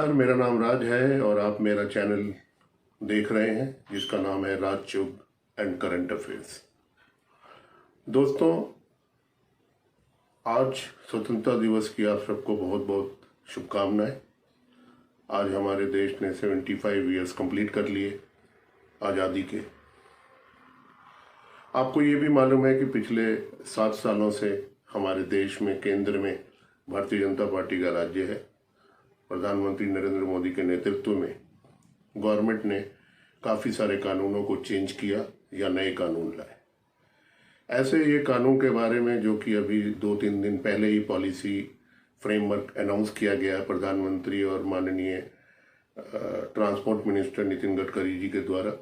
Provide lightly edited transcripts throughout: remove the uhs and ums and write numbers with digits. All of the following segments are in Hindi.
नमस्कार, मेरा नाम राज है और आप मेरा चैनल देख रहे हैं जिसका नाम है राज चुग एंड करंट अफेयर्स। दोस्तों, आज स्वतंत्रता दिवस की आप सबको बहुत बहुत शुभकामनाएं। आज हमारे देश ने 75 ईयर्स कंप्लीट कर लिए आज़ादी के। आपको ये भी मालूम है कि पिछले 7 सालों से हमारे देश में केंद्र में भारतीय जनता पार्टी का राज्य है। प्रधानमंत्री नरेंद्र मोदी के नेतृत्व में गवर्नमेंट ने काफ़ी सारे कानूनों को चेंज किया या नए कानून लाए। ऐसे ये कानून के बारे में जो कि अभी 2-3 दिन पहले ही पॉलिसी फ्रेमवर्क अनाउंस किया गया प्रधानमंत्री और माननीय ट्रांसपोर्ट मिनिस्टर नितिन गडकरी जी के द्वारा,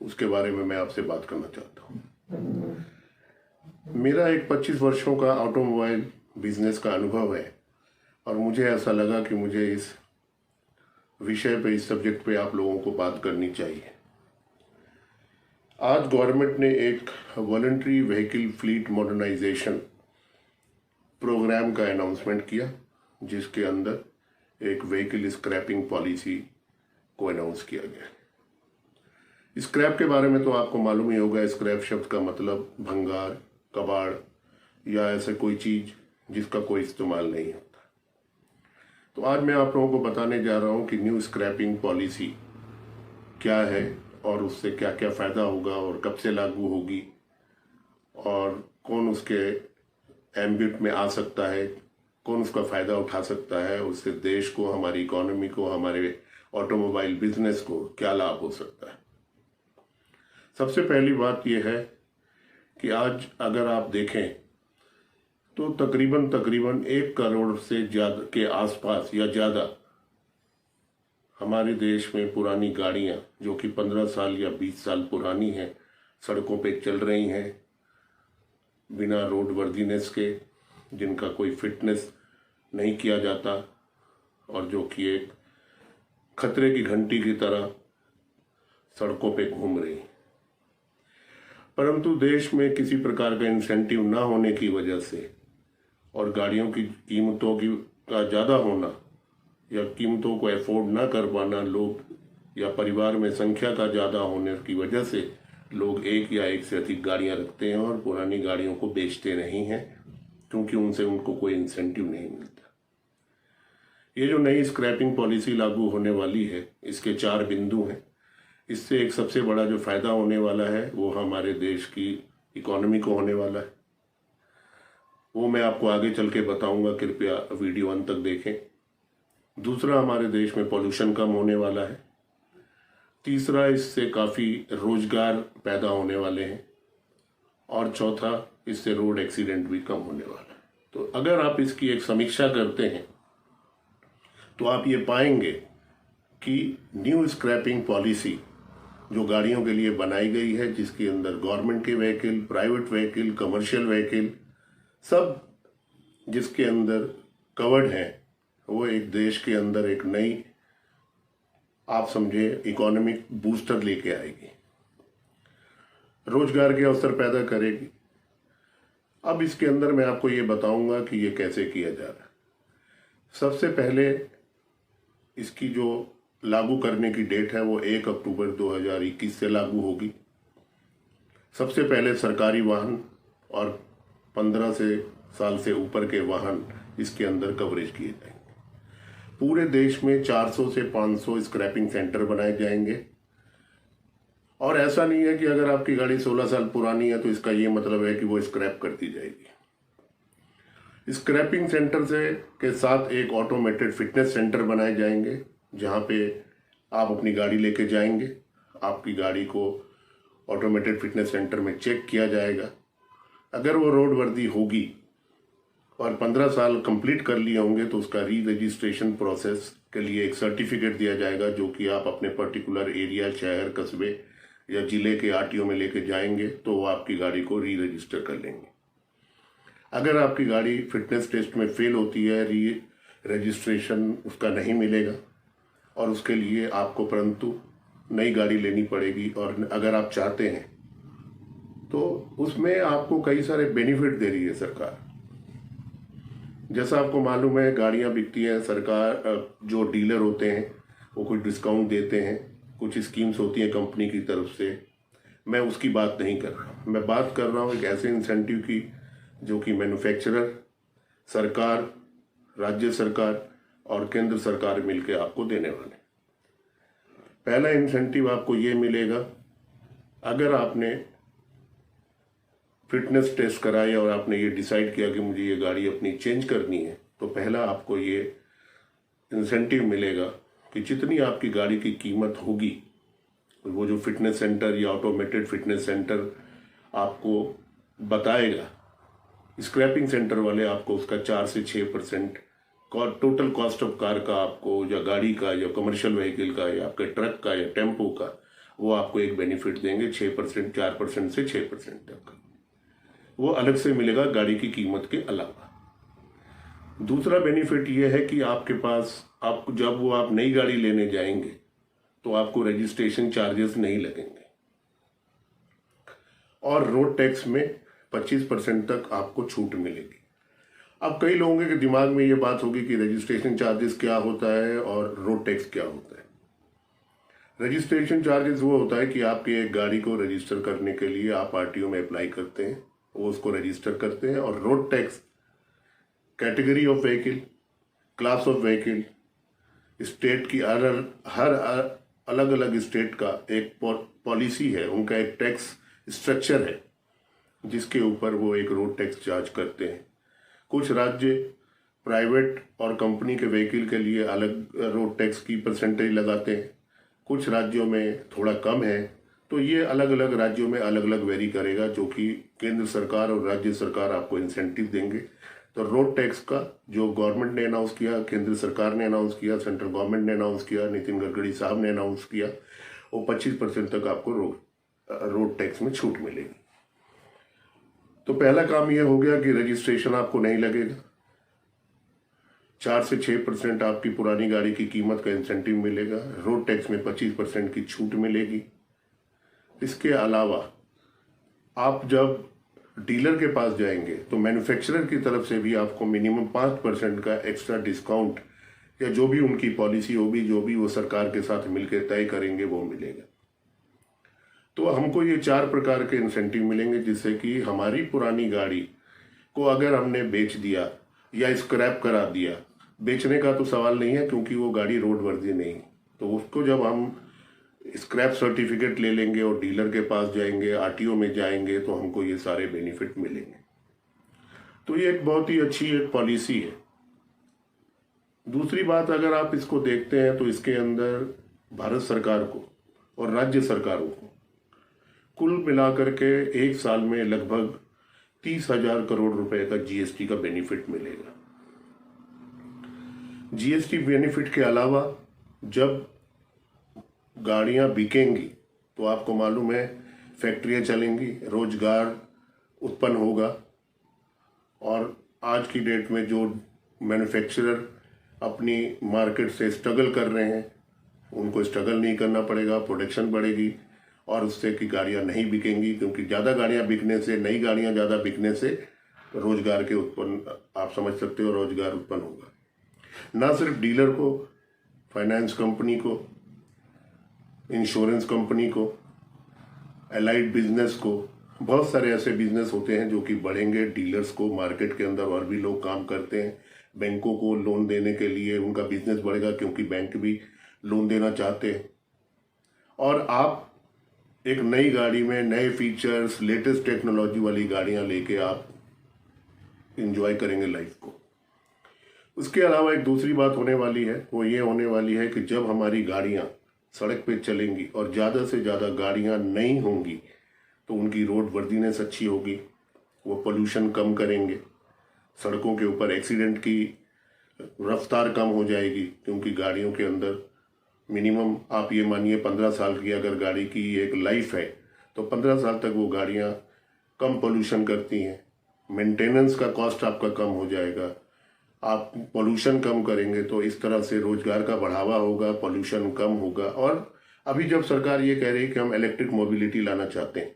उसके बारे में मैं आपसे बात करना चाहता हूँ। मेरा एक 25 वर्षों का ऑटोमोबाइल बिजनेस का अनुभव है और मुझे ऐसा लगा कि मुझे इस विषय पे, इस सब्जेक्ट पे आप लोगों को बात करनी चाहिए। आज गवर्नमेंट ने एक voluntary vehicle fleet modernisation programme का अनाउंसमेंट किया, जिसके अंदर एक व्हीकल स्क्रैपिंग पॉलिसी को अनाउंस किया गया। स्क्रैप के बारे में तो आपको मालूम ही होगा। स्क्रैप शब्द का मतलब भंगार, कबाड़ या ऐसे कोई चीज़ जिसका कोई इस्तेमाल नहीं होता। तो आज मैं आप लोगों को बताने जा रहा हूँ कि न्यू स्क्रैपिंग पॉलिसी क्या है और उससे क्या क्या फ़ायदा होगा और कब से लागू होगी और कौन उसके एम्बिट में आ सकता है, कौन उसका फ़ायदा उठा सकता है, उससे देश को, हमारी इकोनॉमी को, हमारे ऑटोमोबाइल बिजनेस को क्या लाभ हो सकता है। सबसे पहली बात यह है कि आज अगर आप देखें तो तकरीबन 1 करोड़ से ज़्यादा के आसपास या ज़्यादा हमारे देश में पुरानी गाड़ियाँ जो कि 15 साल या 20 साल पुरानी हैं, सड़कों पे चल रही हैं बिना रोड वर्दीनेस के, जिनका कोई फिटनेस नहीं किया जाता और जो कि एक खतरे की घंटी की तरह सड़कों पे घूम रही। परंतु देश में किसी प्रकार का इंसेंटिव ना होने की वजह से और गाड़ियों की कीमतों का ज़्यादा होना या कीमतों को अफोर्ड ना कर पाना, लोग या परिवार में संख्या का ज़्यादा होने की वजह से लोग एक या एक से अधिक गाड़ियां रखते हैं और पुरानी गाड़ियों को बेचते नहीं हैं, क्योंकि उनसे उनको कोई इंसेंटिव नहीं मिलता। ये जो नई स्क्रैपिंग पॉलिसी लागू होने वाली है, इसके 4 बिंदु हैं। इससे एक सबसे बड़ा जो फ़ायदा होने वाला है वो हमारे देश की इकोनॉमी को होने वाला है। वो मैं आपको आगे चल के बताऊंगा, कृपया वीडियो अंत तक देखें। दूसरा, हमारे देश में पॉल्यूशन कम होने वाला है। तीसरा, इससे काफ़ी रोजगार पैदा होने वाले हैं। और चौथा, इससे रोड एक्सीडेंट भी कम होने वाला है। तो अगर आप इसकी एक समीक्षा करते हैं तो आप ये पाएंगे कि न्यू स्क्रैपिंग पॉलिसी जो गाड़ियों के लिए बनाई गई है, जिसके अंदर गवर्नमेंट के vehicle, private vehicle, commercial vehicle सब जिसके अंदर कवर्ड है, वो एक देश के अंदर एक नई, आप समझे, इकोनॉमिक बूस्टर लेके आएगी, रोजगार के अवसर पैदा करेगी। अब इसके अंदर मैं आपको ये बताऊंगा कि ये कैसे किया जा रहा है। सबसे पहले इसकी जो लागू करने की डेट है वो 1 अक्टूबर 2021 से लागू होगी। सबसे पहले सरकारी वाहन और 15 साल से ऊपर के वाहन इसके अंदर कवरेज किए जाएंगे। पूरे देश में 400 से 500 स्क्रैपिंग सेंटर बनाए जाएंगे। और ऐसा नहीं है कि अगर आपकी गाड़ी 16 साल पुरानी है तो इसका ये मतलब है कि वो स्क्रैप कर दी जाएगी। स्क्रैपिंग सेंटर से के साथ एक ऑटोमेटेड फिटनेस सेंटर बनाए जाएंगे, जहाँ पे आप अपनी गाड़ी लेके जाएंगे, आपकी गाड़ी को ऑटोमेटेड फिटनेस सेंटर में चेक किया जाएगा। अगर वो रोड वर्दी होगी और 15 साल कंप्लीट कर लिए होंगे तो उसका री रजिस्ट्रेशन प्रोसेस के लिए एक सर्टिफिकेट दिया जाएगा, जो कि आप अपने पर्टिकुलर एरिया, शहर, कस्बे या ज़िले के आरटीओ में लेके जाएंगे तो वो आपकी गाड़ी को री रजिस्टर कर लेंगे। अगर आपकी गाड़ी फिटनेस टेस्ट में फेल होती है, री रजिस्ट्रेशन उसका नहीं मिलेगा और उसके लिए आपको परंतु नई गाड़ी लेनी पड़ेगी। और अगर आप चाहते हैं तो उसमें आपको कई सारे बेनिफिट दे रही है सरकार। जैसा आपको मालूम है गाड़ियां बिकती हैं, सरकार जो डीलर होते हैं वो कुछ डिस्काउंट देते हैं, कुछ स्कीम्स होती हैं कंपनी की तरफ से। मैं उसकी बात नहीं कर रहा, मैं बात कर रहा हूँ एक ऐसे इंसेंटिव की जो कि मैन्युफैक्चरर, सरकार, राज्य सरकार और केंद्र सरकार मिलकर आपको देने वाले। पहला इंसेंटिव आपको ये मिलेगा, अगर आपने फिटनेस टेस्ट कराया और आपने ये डिसाइड किया कि मुझे ये गाड़ी अपनी चेंज करनी है, तो पहला आपको ये इंसेंटिव मिलेगा कि जितनी आपकी गाड़ी की कीमत होगी, वो जो फिटनेस सेंटर या ऑटोमेटेड फिटनेस सेंटर आपको बताएगा, स्क्रैपिंग सेंटर वाले आपको उसका 4 से 6% टोटल कॉस्ट ऑफ कार का आपको, या गाड़ी का, या कमर्शियल व्हीकल का, या आपके ट्रक का, या टेम्पो का, वो आपको एक बेनिफिट देंगे 6%, 4% से 6% तक। वो अलग से मिलेगा गाड़ी की कीमत के अलावा। दूसरा बेनिफिट ये है कि आपके पास आपको जब वो आप नई गाड़ी लेने जाएंगे तो आपको रजिस्ट्रेशन चार्जेस नहीं लगेंगे, और रोड टैक्स में 25% तक आपको छूट मिलेगी। अब कई लोगों के दिमाग में ये बात होगी कि रजिस्ट्रेशन चार्जेस क्या होता है और रोड टैक्स क्या होता है। रजिस्ट्रेशन चार्जेस वो होता है कि आपकी एक गाड़ी को रजिस्टर करने के लिए आप आरटीओ में अप्लाई करते हैं, वो उसको रजिस्टर करते हैं। और road tax category of vehicle, class of vehicle, state की हर अलग अलग स्टेट का एक पॉलिसी है, उनका एक टैक्स स्ट्रक्चर है जिसके ऊपर वो एक रोड टैक्स चार्ज करते हैं। कुछ राज्य प्राइवेट और कंपनी के व्हीकल के लिए अलग रोड टैक्स की परसेंटेज लगाते हैं, कुछ राज्यों में थोड़ा कम है। तो ये अलग अलग राज्यों में अलग अलग वेरी करेगा, जो कि केंद्र सरकार और राज्य सरकार आपको इंसेंटिव देंगे। तो रोड टैक्स का जो गवर्नमेंट ने अनाउंस किया, केंद्र सरकार ने अनाउंस किया, सेंट्रल गवर्नमेंट ने अनाउंस किया, नितिन गडकरी साहब ने अनाउंस किया, वो 25% तक आपको रोड टैक्स में छूट मिलेगी। तो पहला काम यह हो गया कि रजिस्ट्रेशन आपको नहीं लगेगा, 4 से 6% आपकी पुरानी गाड़ी की कीमत का इंसेंटिव मिलेगा, रोड टैक्स में 25% की छूट मिलेगी। इसके अलावा आप जब डीलर के पास जाएंगे तो मैन्युफैक्चरर की तरफ से भी आपको मिनिमम 5% का एक्स्ट्रा डिस्काउंट, या जो भी उनकी पॉलिसी होगी, जो भी वो सरकार के साथ मिलकर तय करेंगे, वो मिलेगा। तो हमको ये 4 प्रकार के इंसेंटिव मिलेंगे, जिससे कि हमारी पुरानी गाड़ी को अगर हमने बेच दिया या स्क्रैप करा दिया, बेचने का तो सवाल नहीं है क्योंकि वो गाड़ी रोड वर्दी नहीं, तो उसको जब हम स्क्रैप सर्टिफिकेट ले लेंगे और डीलर के पास जाएंगे, आरटीओ में जाएंगे, तो हमको ये सारे बेनिफिट मिलेंगे। तो ये एक बहुत ही अच्छी एक पॉलिसी है। दूसरी बात, अगर आप इसको देखते हैं तो इसके अंदर भारत सरकार को और राज्य सरकारों को कुल मिलाकर के एक साल में लगभग 30,000 करोड़ रुपए का जीएसटी का बेनिफिट मिलेगा। जीएसटी बेनिफिट के अलावा जब गाड़ियां बिकेंगी तो आपको मालूम है फैक्ट्रियां चलेंगी, रोजगार उत्पन्न होगा, और आज की डेट में जो मैन्युफैक्चरर अपनी मार्केट से स्ट्रगल कर रहे हैं, उनको स्ट्रगल नहीं करना पड़ेगा, प्रोडक्शन बढ़ेगी, और उससे कि गाड़ियां नहीं बिकेंगी, क्योंकि ज़्यादा गाड़ियां बिकने से, नई गाड़ियां ज़्यादा बिकने से रोजगार के उत्पन्न, आप समझ सकते हो, रोजगार उत्पन्न होगा। ना सिर्फ डीलर को, फाइनेंस कंपनी को, इंश्योरेंस कंपनी को, एलाइड बिजनेस को, बहुत सारे ऐसे बिजनेस होते हैं जो कि बढ़ेंगे। डीलर्स को मार्केट के अंदर और भी लोग काम करते हैं, बैंकों को लोन देने के लिए उनका बिजनेस बढ़ेगा क्योंकि बैंक भी लोन देना चाहते हैं। और आप एक नई गाड़ी में नए फीचर्स, लेटेस्ट टेक्नोलॉजी वाली गाड़ियां लेके आप इंजॉय करेंगे लाइफ को। उसके अलावा एक दूसरी बात होने वाली है, वो ये होने वाली है कि जब हमारी गाड़ियां सड़क पे चलेंगी और ज़्यादा से ज़्यादा गाड़ियां नई होंगी तो उनकी रोड वर्दीनेस अच्छी होगी, वो पोल्यूशन कम करेंगे, सड़कों के ऊपर एक्सीडेंट की रफ्तार कम हो जाएगी, क्योंकि गाड़ियों के अंदर मिनिमम आप ये मानिए 15 साल की अगर गाड़ी की एक लाइफ है तो 15 साल तक वो गाड़ियां कम पोल्यूशन करती हैं, मेंटेनेंस का कॉस्ट आपका कम हो जाएगा, आप पोल्यूशन कम करेंगे, तो इस तरह से रोजगार का बढ़ावा होगा, पोल्यूशन कम होगा। और अभी जब सरकार ये कह रही है कि हम इलेक्ट्रिक मोबिलिटी लाना चाहते हैं,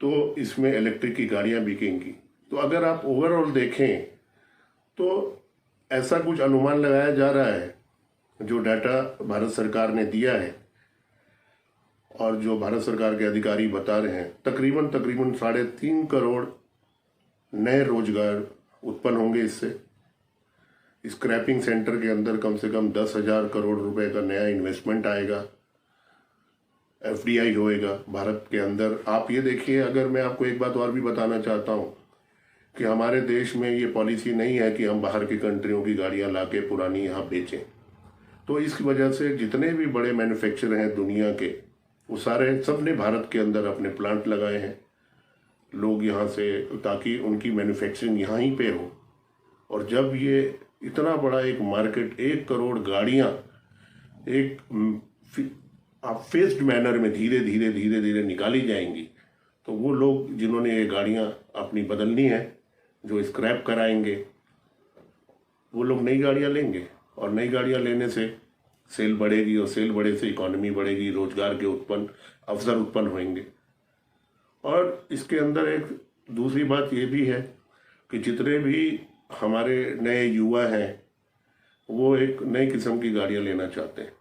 तो इसमें इलेक्ट्रिक की गाड़ियां बिकेंगी। तो अगर आप ओवरऑल देखें तो ऐसा कुछ अनुमान लगाया जा रहा है, जो डाटा भारत सरकार ने दिया है और जो भारत सरकार के अधिकारी बता रहे हैं, तकरीबन 3.5 करोड़ नए रोजगार उत्पन्न होंगे इससे। स्क्रैपिंग सेंटर के अंदर कम से कम 10,000 करोड़ रुपए का नया इन्वेस्टमेंट आएगा, एफडीआई होएगा भारत के अंदर। आप ये देखिए, अगर मैं आपको एक बात और भी बताना चाहता हूँ कि हमारे देश में ये पॉलिसी नहीं है कि हम बाहर की कंट्रियों की गाड़ियाँ लाके पुरानी यहाँ बेचें। तो इस वजह से जितने भी बड़े मैन्युफैक्चरर हैं दुनिया के, वो सारे सब ने भारत के अंदर अपने प्लांट लगाए हैं, लोग यहाँ से, ताकि उनकी मैन्युफैक्चरिंग यहाँ ही पे हो। और जब ये इतना बड़ा एक मार्केट, 1 करोड़ गाड़ियाँ एक आप फेस्ड मैनर में धीरे धीरे धीरे धीरे निकाली जाएंगी, तो वो लोग जिन्होंने ये गाड़ियाँ अपनी बदलनी है, जो स्क्रैप कराएंगे, वो लोग नई गाड़ियाँ लेंगे और नई गाड़ियाँ लेने से सेल बढ़ेगी और सेल बढ़े से इकोनॉमी बढ़ेगी, रोजगार के अवसर उत्पन्न होंगे। और इसके अंदर एक दूसरी बात ये भी है कि जितने भी हमारे नए युवा हैं वो एक नई किस्म की गाड़ियाँ लेना चाहते हैं,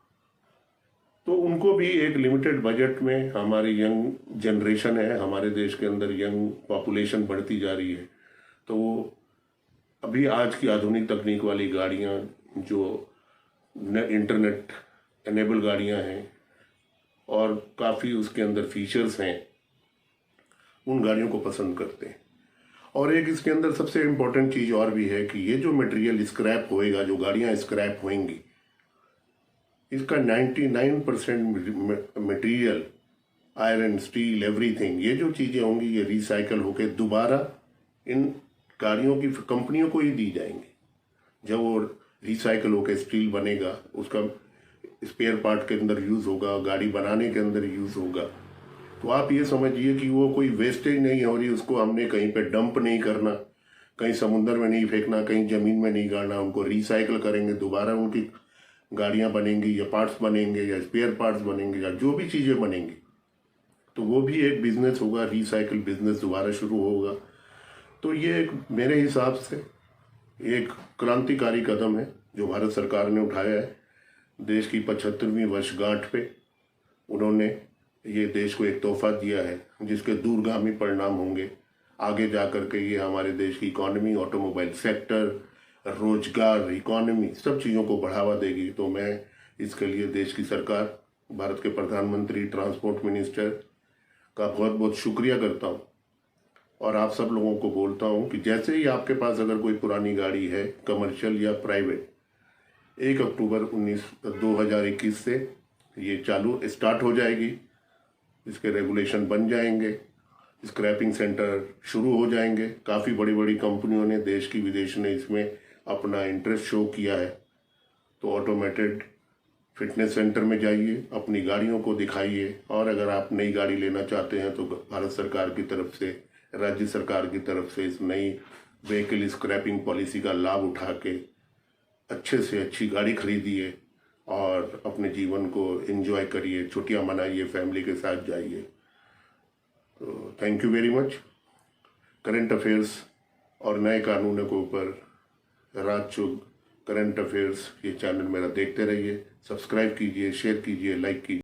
तो उनको भी एक लिमिटेड बजट में, हमारी यंग जनरेशन है, हमारे देश के अंदर यंग पॉपुलेशन बढ़ती जा रही है, तो वो अभी आज की आधुनिक तकनीक वाली गाड़ियाँ, जो इंटरनेट एनेबल गाड़ियाँ हैं और काफ़ी उसके अंदर फीचर्स हैं, उन गाड़ियों को पसंद करते हैं। और एक इसके अंदर सबसे इम्पोर्टेंट चीज़ और भी है कि ये जो मटेरियल स्क्रैप होएगा, जो गाड़ियाँ स्क्रैप होंगी, इसका 99% मटेरियल, आयरन, स्टील, एवरीथिंग, ये जो चीज़ें होंगी ये रिसाइकल होकर दोबारा इन गाड़ियों की कंपनियों को ही दी जाएंगी। जब वो रिसाइकल होकर स्टील बनेगा, उसका स्पेयर पार्ट के अंदर यूज़ होगा, गाड़ी बनाने के अंदर यूज़ होगा, तो आप ये समझिए कि वो कोई वेस्टेज नहीं हो रही, उसको हमने कहीं पे डंप नहीं करना, कहीं समुद्र में नहीं फेंकना, कहीं ज़मीन में नहीं गाड़ना, उनको रिसाइकल करेंगे, दोबारा उनकी गाड़ियाँ बनेंगी या पार्ट्स बनेंगे या स्पेयर पार्ट्स बनेंगे या जो भी चीज़ें बनेंगी, तो वो भी एक बिजनेस होगा, रिसाइकल बिजनेस दोबारा शुरू होगा। तो ये एक मेरे हिसाब से एक क्रांतिकारी कदम है जो भारत सरकार ने उठाया है। देश की 75वीं वर्षगांठ पे उन्होंने ये देश को एक तोहफा दिया है, जिसके दूरगामी परिणाम होंगे आगे जा कर के। ये हमारे देश की इकोनॉमी, ऑटोमोबाइल सेक्टर, रोजगार, इकोनॉमी, सब चीज़ों को बढ़ावा देगी। तो मैं इसके लिए देश की सरकार, भारत के प्रधानमंत्री, ट्रांसपोर्ट मिनिस्टर का बहुत बहुत शुक्रिया करता हूँ। और आप सब लोगों को बोलता हूँ कि जैसे ही आपके पास अगर कोई पुरानी गाड़ी है, कमर्शियल या प्राइवेट, 1 अक्टूबर 2021 से ये स्टार्ट हो जाएगी। इसके रेगुलेशन बन जाएंगे, स्क्रैपिंग सेंटर शुरू हो जाएंगे। काफ़ी बड़ी बड़ी कंपनियों ने, देश की विदेश ने इसमें अपना इंटरेस्ट शो किया है। तो ऑटोमेटेड फिटनेस सेंटर में जाइए, अपनी गाड़ियों को दिखाइए, और अगर आप नई गाड़ी लेना चाहते हैं तो भारत सरकार की तरफ से, राज्य सरकार की तरफ से इस नई व्हीकल स्क्रैपिंग पॉलिसी का लाभ उठा के अच्छे से अच्छी गाड़ी खरीदिए और अपने जीवन को एंजॉय करिए, छुट्टियां मनाइए, फैमिली के साथ जाइए। तो thank you very much. Current affairs और नए कानूनों के ऊपर रात चुग करंट अफेयर्स, ये चैनल मेरा देखते रहिए, सब्सक्राइब कीजिए, शेयर कीजिए, लाइक कीजिए।